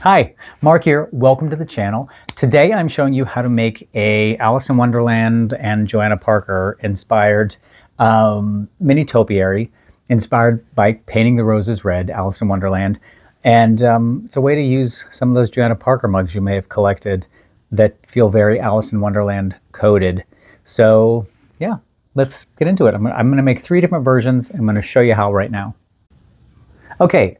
Hi, Mark here. Welcome to the channel. Today I'm showing you how to make a Alice in Wonderland and Johanna Parker inspired mini topiary inspired by painting the roses red, Alice in Wonderland. And it's a way to use some of those Johanna Parker mugs you may have collected that feel very Alice in Wonderland coded. So yeah, let's get into it. I'm going to make 3 different versions. I'm going to show you how right now. Okay.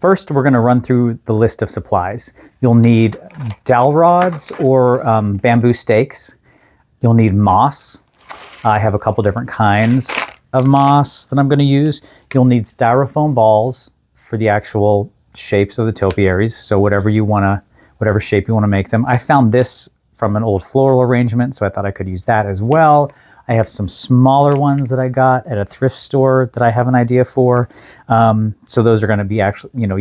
First, we're going to run through the list of supplies. You'll need dowel rods or bamboo stakes. You'll need moss. I have a couple different kinds of moss that I'm going to use. You'll need styrofoam balls for the actual shapes of the topiaries. So whatever shape you want to make them. I found this from an old floral arrangement, so I thought I could use that as well. I have some smaller ones that I got at a thrift store that I have an idea for. So those are going to be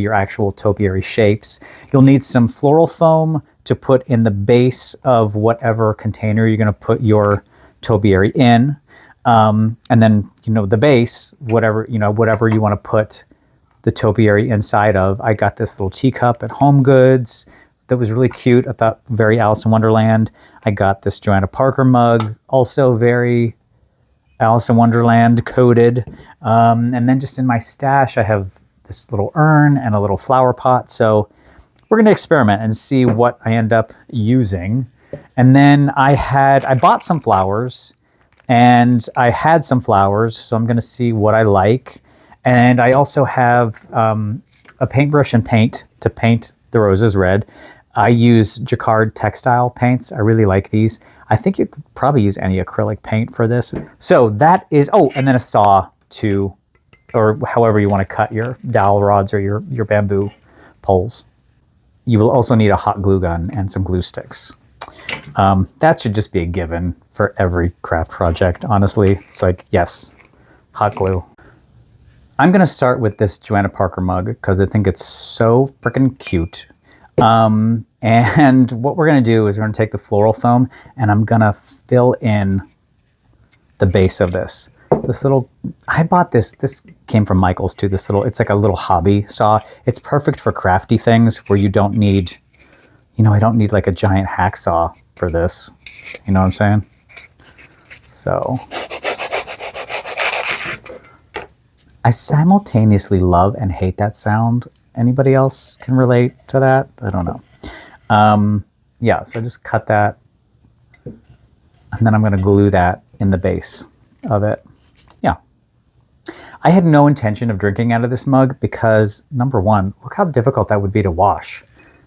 your actual topiary shapes. You'll need some floral foam to put in the base of whatever container you're going to put your topiary in. And then, the base, whatever you want to put the topiary inside of. I got this little teacup at HomeGoods that was really cute. I thought very Alice in Wonderland. I got this Johanna Parker mug, also very Alice in Wonderland coded. And then just in my stash, I have this little urn and a little flower pot. So we're going to experiment and see what I end up using. And then I bought some flowers and I had some flowers. So I'm going to see what I like. And I also have a paintbrush and paint to paint the roses red. I use Jacquard textile paints. I really like these. I think you could probably use any acrylic paint for this. So that is, and then a saw or however you want to cut your dowel rods or your bamboo poles. You will also need a hot glue gun and some glue sticks. That should just be a given for every craft project, honestly. It's like, yes, hot glue. I'm going to start with this Johanna Parker mug because I think it's so freaking cute. And what we're going to do is we're going to take the floral foam and I'm going to fill in the base of this. I bought this came from Michael's too, it's like a little hobby saw. It's perfect for crafty things where you don't need, I don't need like a giant hacksaw for this. You know what I'm saying? So I simultaneously love and hate that sound. Anybody else can relate to that? I don't know. Yeah, so I just cut that and then I'm going to glue that in the base of it. Yeah. I had no intention of drinking out of this mug because, number one, look how difficult that would be to wash.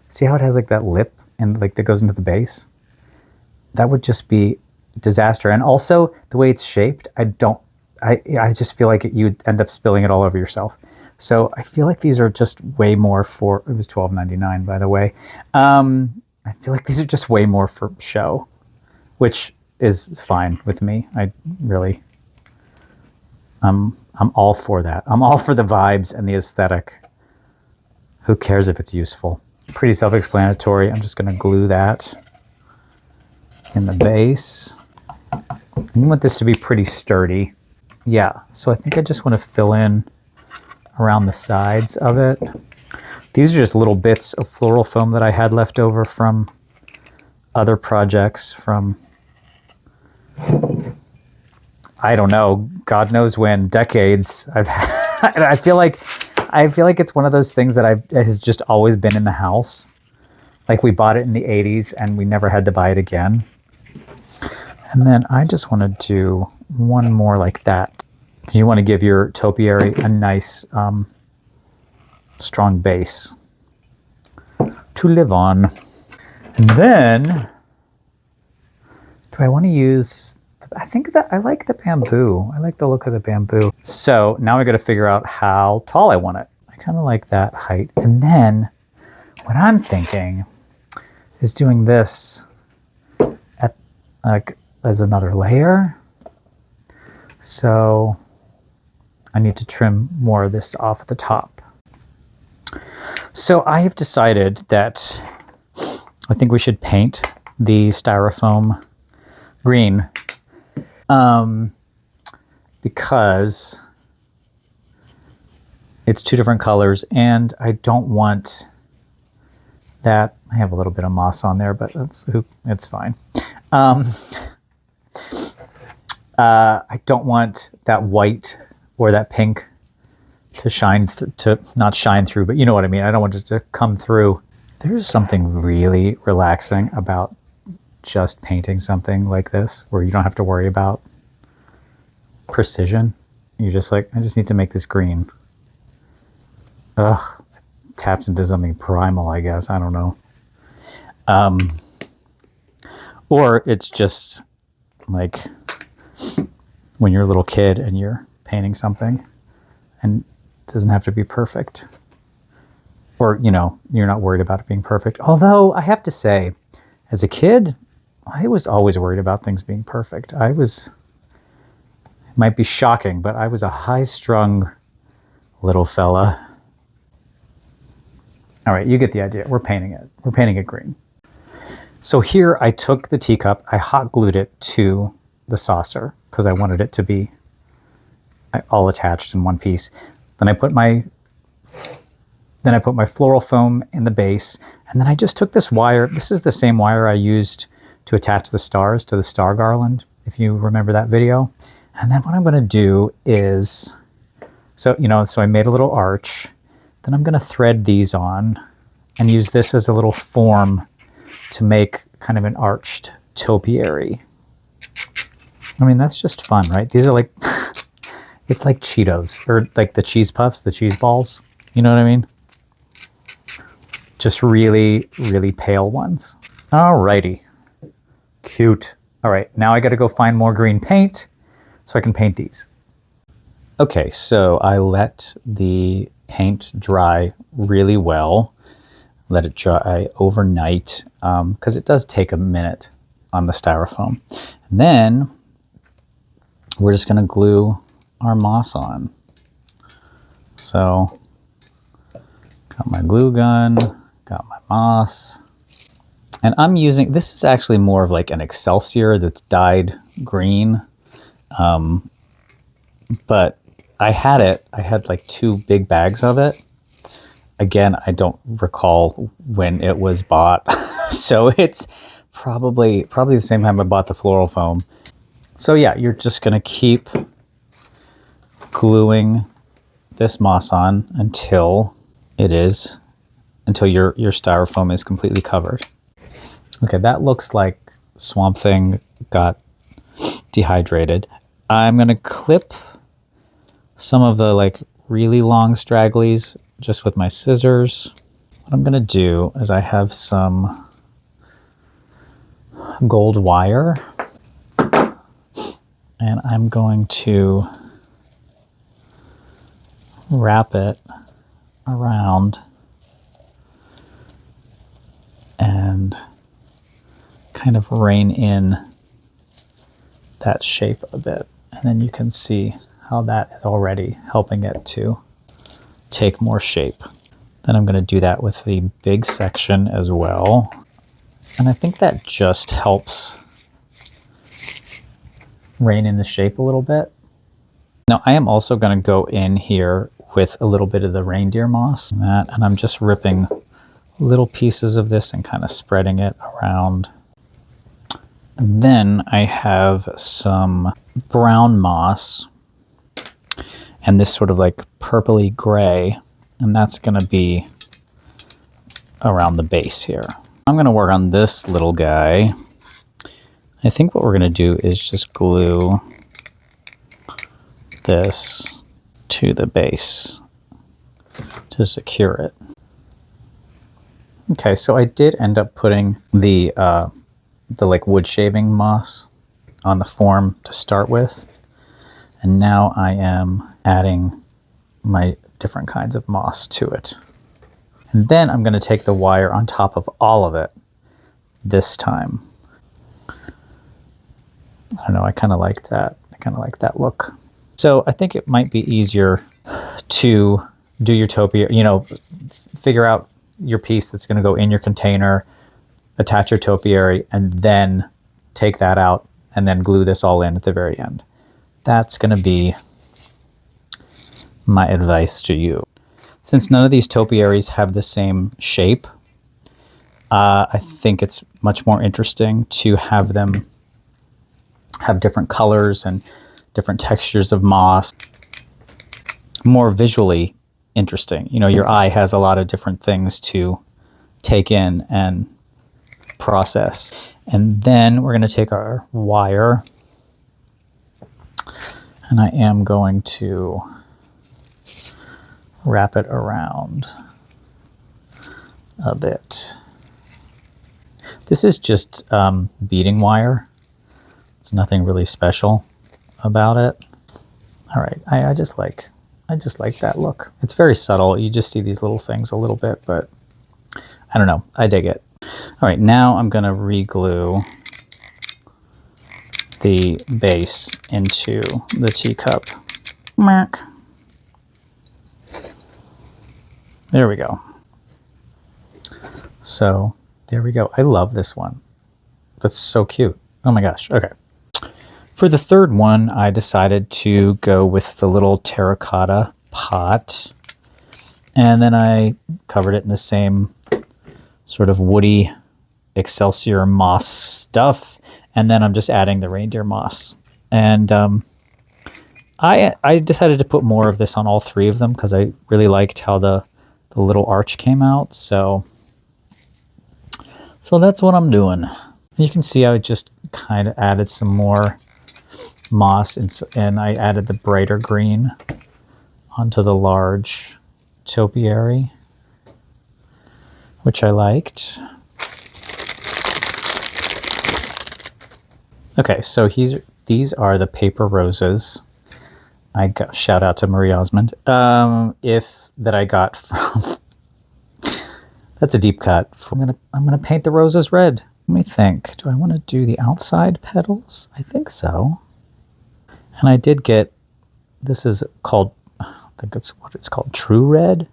See how it has like that lip and like that goes into the base? That would just be disaster. And also the way it's shaped, I just feel like you'd end up spilling it all over yourself. So I feel like these are just way more for, it was $12.99 by the way. I feel like these are just way more for show, which is fine with me. I'm all for that. I'm all for the vibes and the aesthetic. Who cares if it's useful? Pretty self-explanatory. I'm just going to glue that in the base. And you want this to be pretty sturdy. Yeah, so I think I just want to fill in around the sides of it. These are just little bits of floral foam that I had left over from other projects from, I don't know, God knows when, decades. I feel like it's one of those things that has just always been in the house. Like we bought it in the 80s and we never had to buy it again. And then I just want to do one more like that. You want to give your topiary a nice, strong base to live on. And then, do I want to use, I think that I like the bamboo. I like the look of the bamboo. So now I got to figure out how tall I want it. I kind of like that height. And then what I'm thinking is doing this as another layer. So I need to trim more of this off at the top. So I have decided that I think we should paint the styrofoam green because it's 2 different colors and I don't want that. I have a little bit of moss on there, but it's fine. I don't want that white or that pink to shine, not shine through, but you know what I mean. I don't want it to come through. There's something really relaxing about just painting something like this, where you don't have to worry about precision. You're just like, I just need to make this green. Ugh, taps into something primal, I guess. I don't know. Or it's just like when you're a little kid and you're painting something and it doesn't have to be perfect. Or, you know, you're not worried about it being perfect. Although I have to say, as a kid, I was always worried about things being perfect. It might be shocking, but I was a high-strung little fella. All right, you get the idea. We're painting it. We're painting it green. So here I took the teacup, I hot glued it to the saucer because I wanted it to be all attached in one piece. Then I put my floral foam in the base, and then I just took this wire. This is the same wire I used to attach the stars to the star garland, if you remember that video. And then what I'm going to do is, so I made a little arch. Then I'm going to thread these on and use this as a little form to make kind of an arched topiary. I mean, that's just fun, right? These are like, it's like Cheetos, or like the cheese puffs, the cheese balls. You know what I mean? Just really, really pale ones. Alrighty. Cute. All right, now I got to go find more green paint so I can paint these. Okay, so I let the paint dry really well. Let it dry overnight because it does take a minute on the styrofoam. And then we're just going to glue our moss on. So got my glue gun, got my moss. And I'm using, this is actually more of like an Excelsior that's dyed green. But I had like 2 big bags of it. Again, I don't recall when it was bought. So it's probably the same time I bought the floral foam. So yeah, you're just gonna keep gluing this moss on until your styrofoam is completely covered. Okay, that looks like Swamp Thing got dehydrated. I'm gonna clip some of the like really long stragglies just with my scissors. What I'm gonna do is I have some gold wire and I'm going to wrap it around and kind of rein in that shape a bit. And then you can see how that is already helping it to take more shape. Then I'm going to do that with the big section as well. And I think that just helps rein in the shape a little bit. Now I am also going to go in here with a little bit of the reindeer moss, and I'm just ripping little pieces of this and kind of spreading it around. And then I have some brown moss and this sort of like purpley gray, and that's going to be around the base here. I'm going to work on this little guy. I think what we're going to do is just glue this to the base to secure it. Okay, so I did end up putting the like wood shaving moss on the form to start with. And now I am adding my different kinds of moss to it. And then I'm going to take the wire on top of all of it this time. I don't know, I kind of like that. I kind of like that look. So I think it might be easier to do your topiary, figure out your piece that's going to go in your container, attach your topiary, and then take that out and then glue this all in at the very end. That's going to be my advice to you. Since none of these topiaries have the same shape, I think it's much more interesting to have them have different colors and different textures of moss. More visually interesting. You know, your eye has a lot of different things to take in and process. And then we're going to take our wire, and I am going to wrap it around a bit. This is just beading wire. It's nothing really special about it. All right, I just like that look. It's very subtle. You just see these little things a little bit, but I don't know. I dig it. All right, now I'm gonna re-glue the base into the teacup. There we go. So there we go. I love this one. That's so cute. Oh my gosh. Okay. For the third one, I decided to go with the little terracotta pot. And then I covered it in the same sort of woody Excelsior moss stuff. And then I'm just adding the reindeer moss. And I decided to put more of this on all three of them because I really liked how the little arch came out. So that's what I'm doing. You can see I just kind of added some more moss and I added the brighter green onto the large topiary, which I liked. Okay, so these are the paper roses. I got, shout out to Marie Osmond. That I got from. That's a deep cut. I'm gonna paint the roses red. Let me think. Do I want to do the outside petals? I think so. And I did get. This is called. I think it's what it's called. True red.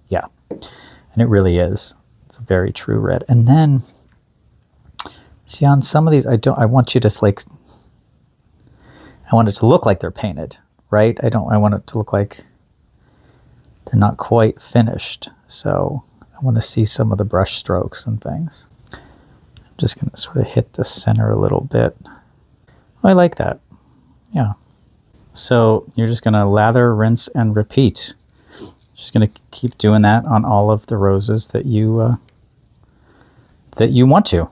Yeah, and it really is. It's a very true red. And then. See, on some of these, I want you to like, I want it to look like they're painted, right? I want it to look like they're not quite finished. So I want to see some of the brush strokes and things. I'm just going to sort of hit the center a little bit. I like that. Yeah. So you're just going to lather, rinse, and repeat. Just going to keep doing that on all of the roses that you want to.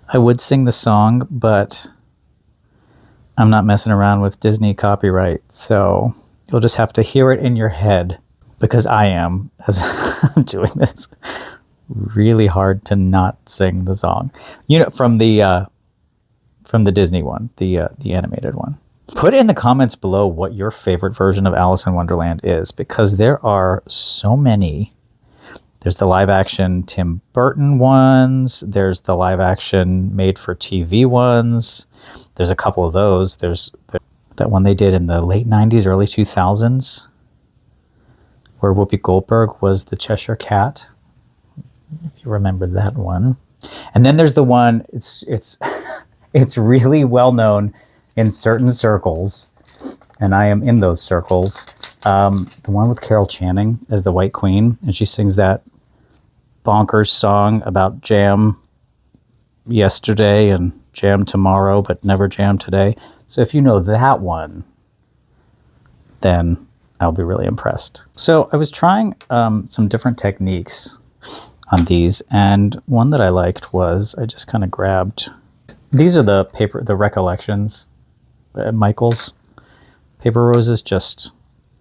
I would sing the song, but I'm not messing around with Disney copyright, so you'll just have to hear it in your head, because I am, as I'm doing this, really hard to not sing the song. You know, from the Disney one, the animated one. Put in the comments below what your favorite version of Alice in Wonderland is, because there are so many. There's the live-action Tim Burton ones. There's the live-action made-for-TV ones. There's a couple of those. There's that one they did in the late 90s, early 2000s, where Whoopi Goldberg was the Cheshire Cat, if you remember that one. And then there's the one, it's it's really well-known in certain circles, and I am in those circles. The one with Carol Channing as the White Queen, and she sings that bonkers song about jam yesterday and jam tomorrow, but never jam today. So if you know that one, then I'll be really impressed. So I was trying some different techniques on these, and one that I liked was I just kind of grabbed, these are the Recollections, Michael's paper roses, just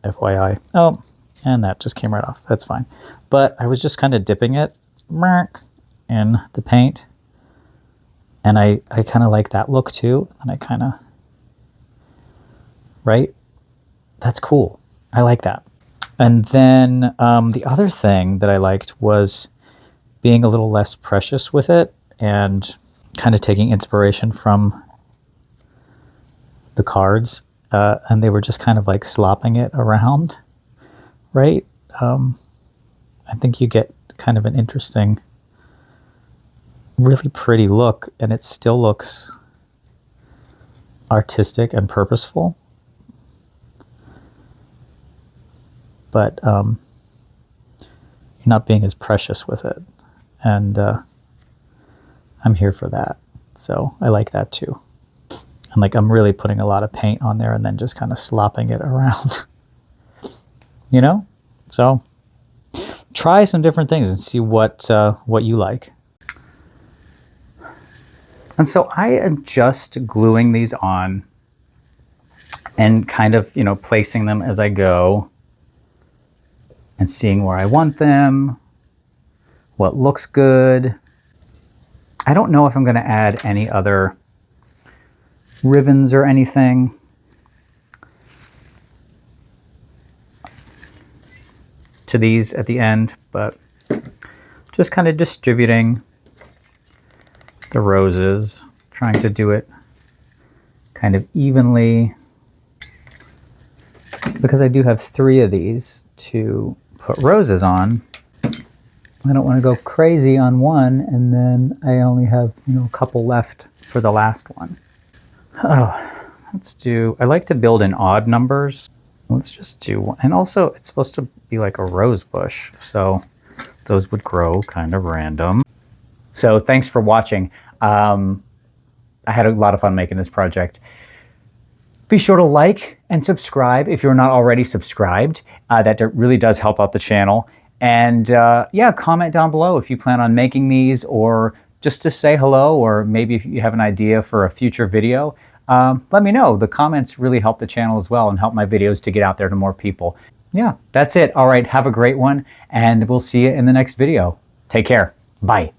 FYI. Oh, and that just came right off. That's fine. But I was just kind of dipping it in the paint. And I kind of like that look too. And I kind of, right? That's cool. I like that. And then the other thing that I liked was being a little less precious with it and kind of taking inspiration from the cards. And they were just kind of like slopping it around, right? I think you get kind of an interesting, really pretty look, and it still looks artistic and purposeful. But you're not being as precious with it. And I'm here for that. So I like that too. And like I'm really putting a lot of paint on there and then just kind of slopping it around. You know? So try some different things and see what you like. And so I am just gluing these on and kind of, you know, placing them as I go and seeing where I want them, what looks good. I don't know if I'm going to add any other ribbons or anything. To these at the end, but just kind of distributing the roses, trying to do it kind of evenly, because I do have 3 of these to put roses on. I don't want to go crazy on one and then I only have, you know, a couple left for the last one. Oh, let's do, I like to build in odd numbers. Let's just do one. And also it's supposed to be like a rose bush, so those would grow kind of random. So thanks for watching. I had a lot of fun making this project. Be sure to like and subscribe if you're not already subscribed. That really does help out the channel. And yeah, comment down below if you plan on making these, or just to say hello, or maybe if you have an idea for a future video. Let me know. The comments really help the channel as well and help my videos to get out there to more people. Yeah, that's it. All right, have a great one, and we'll see you in the next video. Take care. Bye.